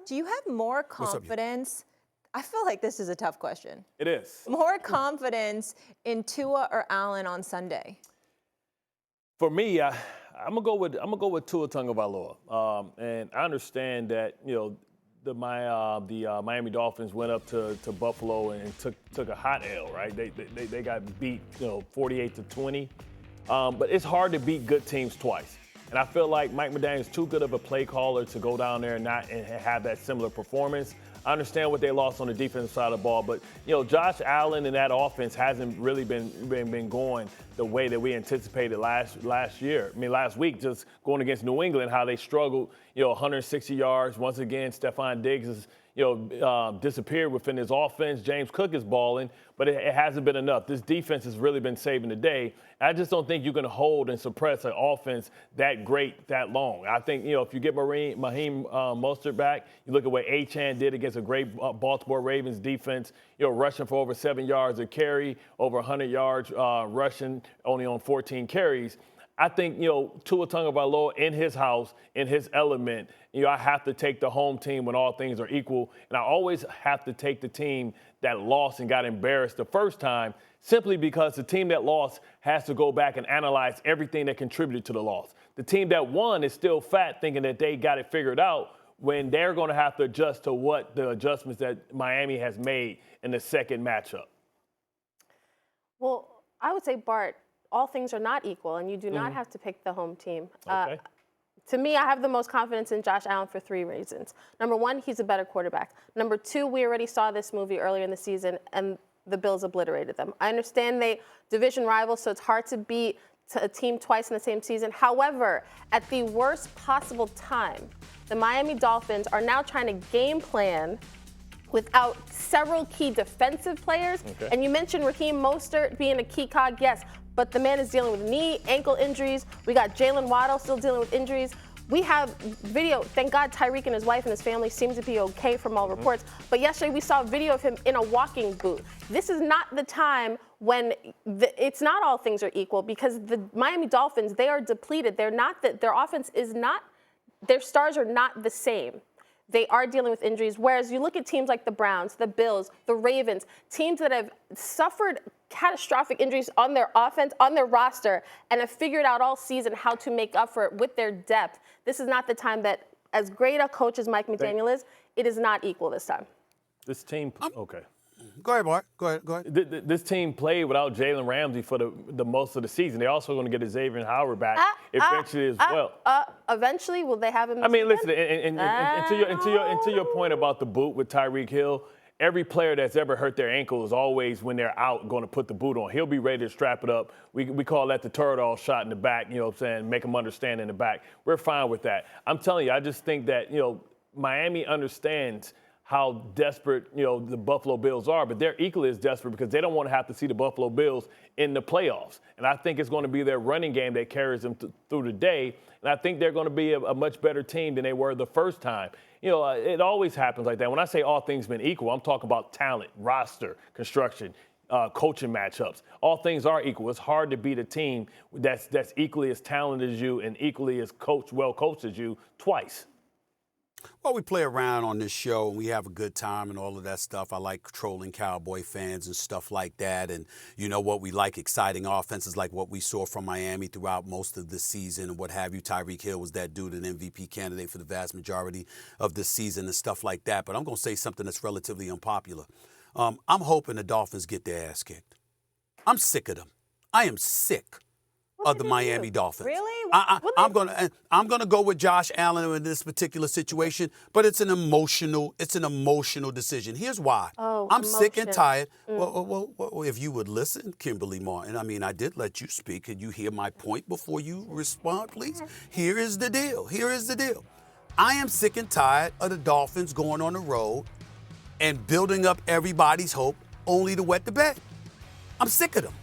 do you have more confidence? I feel like this is a tough question. It is. More confidence in Tua or Allen on Sunday? For me, I'm gonna go with Tua Tagovailoa. And I understand that the Miami Dolphins went up to Buffalo and took a hot L, right? They got beat 48-20. But it's hard to beat good teams twice. And I feel like Mike McDaniel's too good of a play caller to go down there and have that similar performance. I understand what they lost on the defensive side of the ball, but Josh Allen and that offense hasn't really been going the way that we anticipated last week, just going against New England, how they struggled, 160 yards. Once again, Stephon Diggs is disappeared within his offense. James Cook is balling, but it hasn't been enough. This defense has really been saving the day. I just don't think you can hold and suppress an offense that great that long. I think, if you get Raheem Mostert back, you look at what Achane did against a great Baltimore Ravens defense, rushing for over 7 yards a carry, over 100 yards rushing, only on 14 carries. I think, Tua Tagovailoa in his house, in his element, I have to take the home team when all things are equal. And I always have to take the team that lost and got embarrassed the first time, simply because the team that lost has to go back and analyze everything that contributed to the loss. The team that won is still fat, thinking that they got it figured out, when they're going to have to adjust to what the adjustments that Miami has made in the second matchup. Well, I would say, Bart, all things are not equal, and you do not have to pick the home team. Okay. To me, I have the most confidence in Josh Allen for 3 reasons. Number one, he's a better quarterback. Number two, we already saw this movie earlier in the season, and the Bills obliterated them. I understand they division rivals, so it's hard to beat a team twice in the same season. However, at the worst possible time, the Miami Dolphins are now trying to game plan without several key defensive players. Okay. And you mentioned Raheem Mostert being a key cog, yes, but the man is dealing with knee, ankle injuries. We got Jalen Waddle still dealing with injuries. We have video. Thank God Tyreek and his wife and his family seem to be okay from all reports. But yesterday we saw a video of him in a walking boot. This is not the time when it's not all things are equal, because the Miami Dolphins, they are depleted. They're not that their offense is not, their stars are not the same. They are dealing with injuries, whereas you look at teams like the Browns, the Bills, the Ravens, teams that have suffered catastrophic injuries on their offense, on their roster, and have figured out all season how to make up for it with their depth. This is not the time that, as great a coach as Mike McDaniel is, it is not equal this time. This team, okay. Go ahead, Bart. Go ahead. This team played without Jalen Ramsey for the most of the season. They're also going to get Xavier Howard back eventually as well. Eventually, will they have him? I mean, listen, and to your point about the boot with Tyreek Hill, every player that's ever hurt their ankle is always, when they're out, going to put the boot on. He'll be ready to strap it up. We call that the turtle shot in the back, you know what I'm saying, make them understand in the back. We're fine with that. I'm telling you, I just think that, Miami understands how desperate, the Buffalo Bills are, but they're equally as desperate because they don't want to have to see the Buffalo Bills in the playoffs. And I think it's going to be their running game that carries them through the day. And I think they're going to be a much better team than they were the first time. It always happens like that. When I say all things been equal, I'm talking about talent, roster, construction, coaching matchups. All things are equal. It's hard to beat a team that's equally as talented as you and equally as well coached as you twice. Well, we play around on this show and we have a good time and all of that stuff. I like trolling Cowboy fans and stuff like that. And you know what? We like exciting offenses like what we saw from Miami throughout most of the season and what have you. Tyreek Hill was that dude, an MVP candidate for the vast majority of the season and stuff like that. But I'm going to say something that's relatively unpopular. I'm hoping the Dolphins get their ass kicked. I'm sick of them. I am sick of the Miami Dolphins. Really? I'm gonna go with Josh Allen in this particular situation, but it's an emotional decision. Here's why. I'm sick and tired. Well, if you would listen, Kimberley Martin. I mean, I did let you speak. Could you hear my point before you respond, please? Here is the deal. I am sick and tired of the Dolphins going on the road and building up everybody's hope only to wet the bed. I'm sick of them.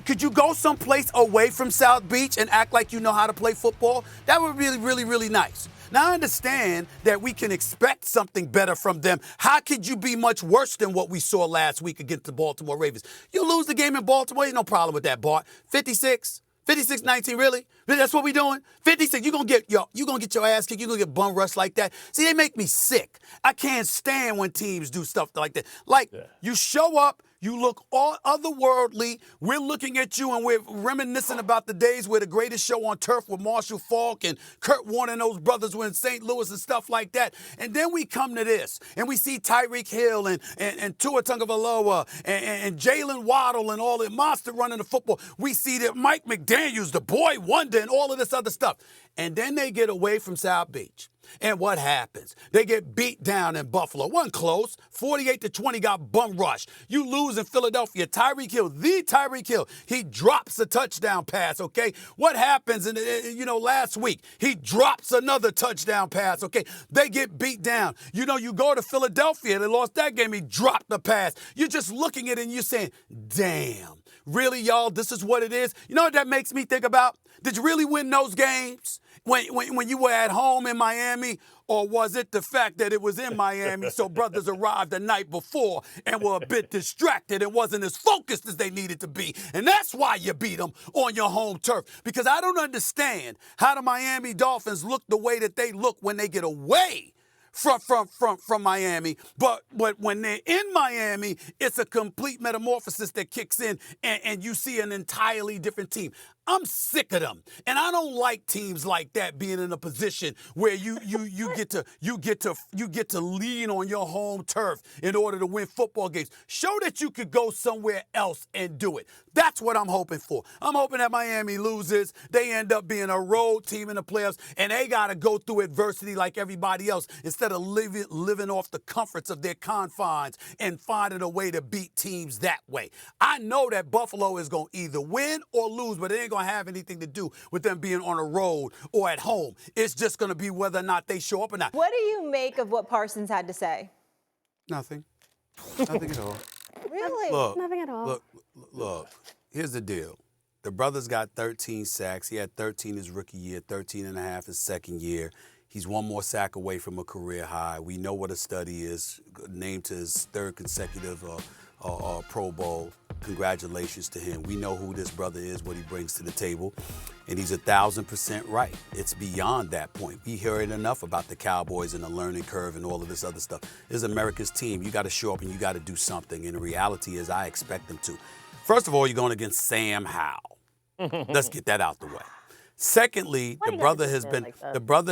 Could you go someplace away from South Beach and act like you know how to play football? That would be really, really, really nice. Now, I understand that we can expect something better from them. How could you be much worse than what we saw last week against the Baltimore Ravens? You lose the game in Baltimore, ain't no problem with that, Bart. 56, 56-19, really? That's what we doing? 56, you gonna get your ass kicked, you gonna get bum rushed like that. See, they make me sick. I can't stand when teams do stuff like that. You show up, you look all otherworldly. We're looking at you and we're reminiscing about the days where the greatest show on turf with Marshall Faulk and Kurt Warner and those brothers were in St. Louis and stuff like that. And then we come to this and we see Tyreek Hill and Tua Tagovailoa and Jalen Waddle and all the monster running the football. We see that Mike McDaniels, the boy wonder, and all of this other stuff. And then they get away from South Beach. And what happens? They get beat down in Buffalo. Wasn't close. 48-20 got bum rushed. You lose in Philadelphia. Tyreek Hill, he drops a touchdown pass, okay? What happens last week? He drops another touchdown pass, okay? They get beat down. You go to Philadelphia. They lost that game. He dropped the pass. You're just looking at it and you're saying, damn, really, y'all, this is what it is? You know what that makes me think about? Did you really win those games when you were at home in Miami? Or was it the fact that it was in Miami, so brothers arrived the night before and were a bit distracted and wasn't as focused as they needed to be? And that's why you beat them on your home turf. Because I don't understand how the Miami Dolphins look the way that they look when they get away from Miami, but when they're in Miami, it's a complete metamorphosis that kicks in, and you see an entirely different team. I'm sick of them, and I don't like teams like that being in a position where you get to lean on your home turf in order to win football games. Show that you could go somewhere else and do it. That's what I'm hoping for. I'm hoping that Miami loses. They end up being a road team in the playoffs, and they got to go through adversity like everybody else instead of living off the comforts of their confines and finding a way to beat teams that way. I know that Buffalo is going to either win or lose, but it ain't going to have anything to do with them being on a road or at home. It's just going to be whether or not they show up or not. What do you make of what Parsons had to say? Nothing. Nothing at all. Really? Look, Nothing at all. Look, here's the deal. The brother's got 13 sacks. He had 13 his rookie year, 13 and a half his second year. He's one more sack away from a career high. We know what a study is, named to his third consecutive Pro Bowl. Congratulations to him. We know who this brother is, what he brings to the table, and he's 1,000% right. It's beyond that point. We hear it enough about the Cowboys and the learning curve and all of this other stuff. This is America's team. You got to show up and you got to do something, and the reality is I expect them to. First of all, you're going against Sam Howell. Let's get that out the way. Secondly, the brother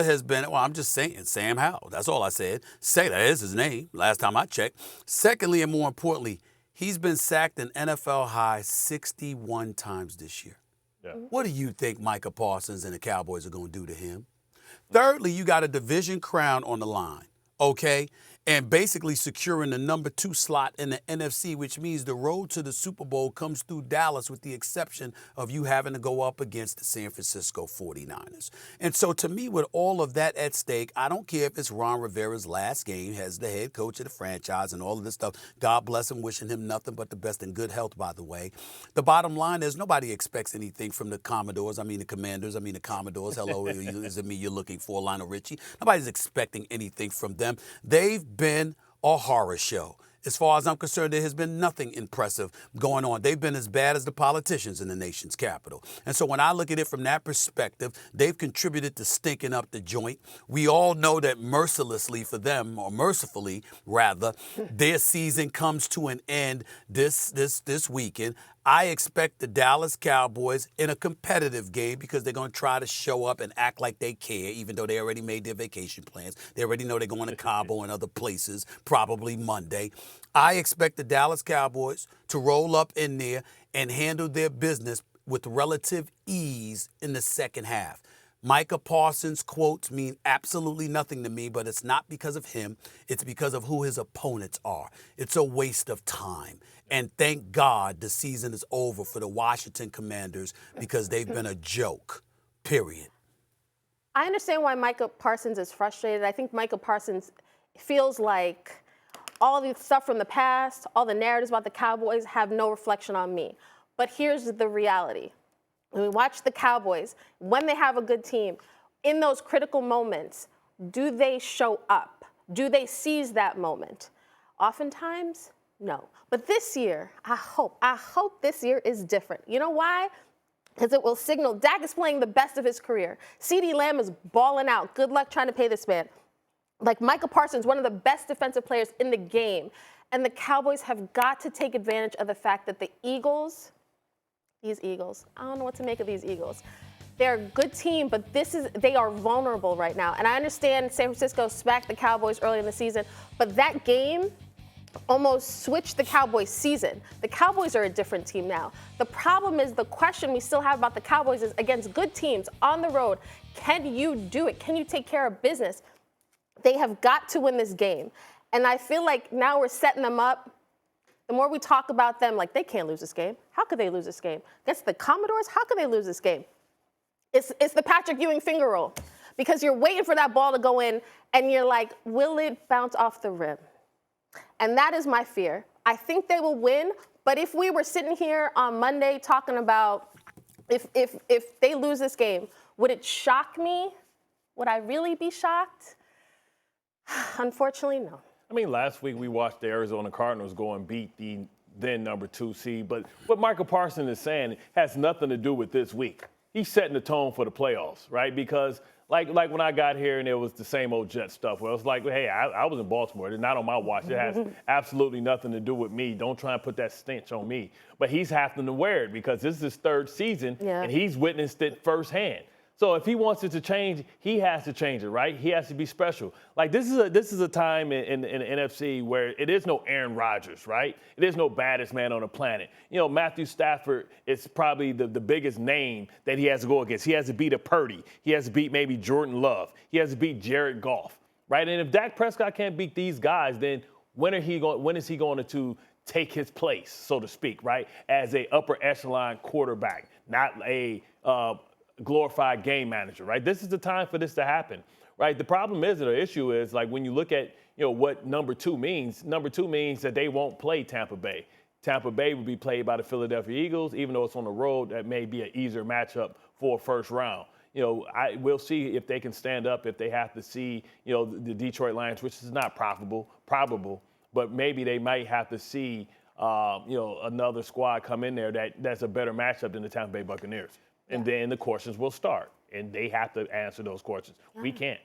has been, well, I'm just saying, Sam Howell. That's all I said. Say that is his name, last time I checked. Secondly, and more importantly, he's been sacked an NFL high 61 times this year. Yeah. What do you think Micah Parsons and the Cowboys are going to do to him? Thirdly, you got a division crown on the line, okay? And basically securing the number 2 slot in the NFC, which means the road to the Super Bowl comes through Dallas with the exception of you having to go up against the San Francisco 49ers. And so to me, with all of that at stake, I don't care if it's Ron Rivera's last game as the head coach of the franchise and all of this stuff. God bless him, wishing him nothing but the best and good health, by the way. The bottom line is nobody expects anything from the Commodores. I mean the Commanders. I mean the Commodores. Hello, is it me you're looking for, Lionel Richie? Nobody's expecting anything from them. They've been a horror show. As far as I'm concerned, there has been nothing impressive going on. They've been as bad as the politicians in the nation's capital. And so when I look at it from that perspective, they've contributed to stinking up the joint. We all know that mercilessly for them, or mercifully rather, their season comes to an end this weekend. I expect the Dallas Cowboys in a competitive game because they're going to try to show up and act like they care, even though they already made their vacation plans. They already know they're going to Cabo and other places, probably Monday. I expect the Dallas Cowboys to roll up in there and handle their business with relative ease in the second half. Micah Parsons' quotes mean absolutely nothing to me, but it's not because of him. It's because of who his opponents are. It's a waste of time. And thank God the season is over for the Washington Commanders because they've been a joke, period. I understand why Micah Parsons is frustrated. I think Micah Parsons feels like all the stuff from the past, all the narratives about the Cowboys have no reflection on me. But here's the reality. When we watch the Cowboys, when they have a good team, in those critical moments, do they show up? Do they seize that moment? Oftentimes, no. But this year, I hope this year is different. You know why? because it will signal Dak is playing the best of his career. CeeDee Lamb is balling out. Good luck trying to pay this man. Like Micah Parsons, one of the best defensive players in the game. And the Cowboys have got to take advantage of the fact that the Eagles, these Eagles, I don't know what to make of these Eagles. They're a good team, but they are vulnerable right now. And I understand San Francisco smacked the Cowboys early in the season, but that game almost switched the Cowboys season. The Cowboys are a different team now. The problem is the question we still have about the Cowboys is against good teams on the road, can you do it? Can you take care of business? They have got to win this game. And I feel like now we're setting them up. The more we talk about them, like they can't lose this game. How could they lose this game? Against the Commodores, how could they lose this game? It's the Patrick Ewing finger roll because you're waiting for that ball to go in and you're like, will it bounce off the rim? And that is my fear. I think they will win, but if we were sitting here on Monday talking about if they lose this game, would it shock me? Would I really be shocked? Unfortunately, no. I mean, last week we watched the Arizona Cardinals go and beat the then number 2 seed, but what Micah Parsons is saying has nothing to do with this week. He's setting the tone for the playoffs, right? Because like when I got here and it was the same old Jet stuff where it was like, hey, I was in Baltimore. It's not on my watch. It has absolutely nothing to do with me. Don't try and put that stench on me. But he's having to wear it because this is his 3rd season and he's witnessed it firsthand. So if he wants it to change, he has to change it, right? He has to be special. Like this is a time in the NFC where it is no Aaron Rodgers, right? It is no baddest man on the planet. You know, Matthew Stafford is probably the biggest name that he has to go against. He has to beat a Purdy. He has to beat maybe Jordan Love. He has to beat Jared Goff, right? And if Dak Prescott can't beat these guys, then when is he going to take his place, so to speak, right? As a upper echelon quarterback, not a glorified game manager, right? This is the time for this to happen, right? The problem is, or the issue is, like when you look at, what number 2 means, number 2 means that they won't play Tampa Bay. Tampa Bay will be played by the Philadelphia Eagles, even though it's on the road, that may be an easier matchup for a first round. We'll see if they can stand up, if they have to see, the Detroit Lions, which is not probable, but maybe they might have to see, another squad come in there that's a better matchup than the Tampa Bay Buccaneers. And then the questions will start, and they have to answer those questions. We can't.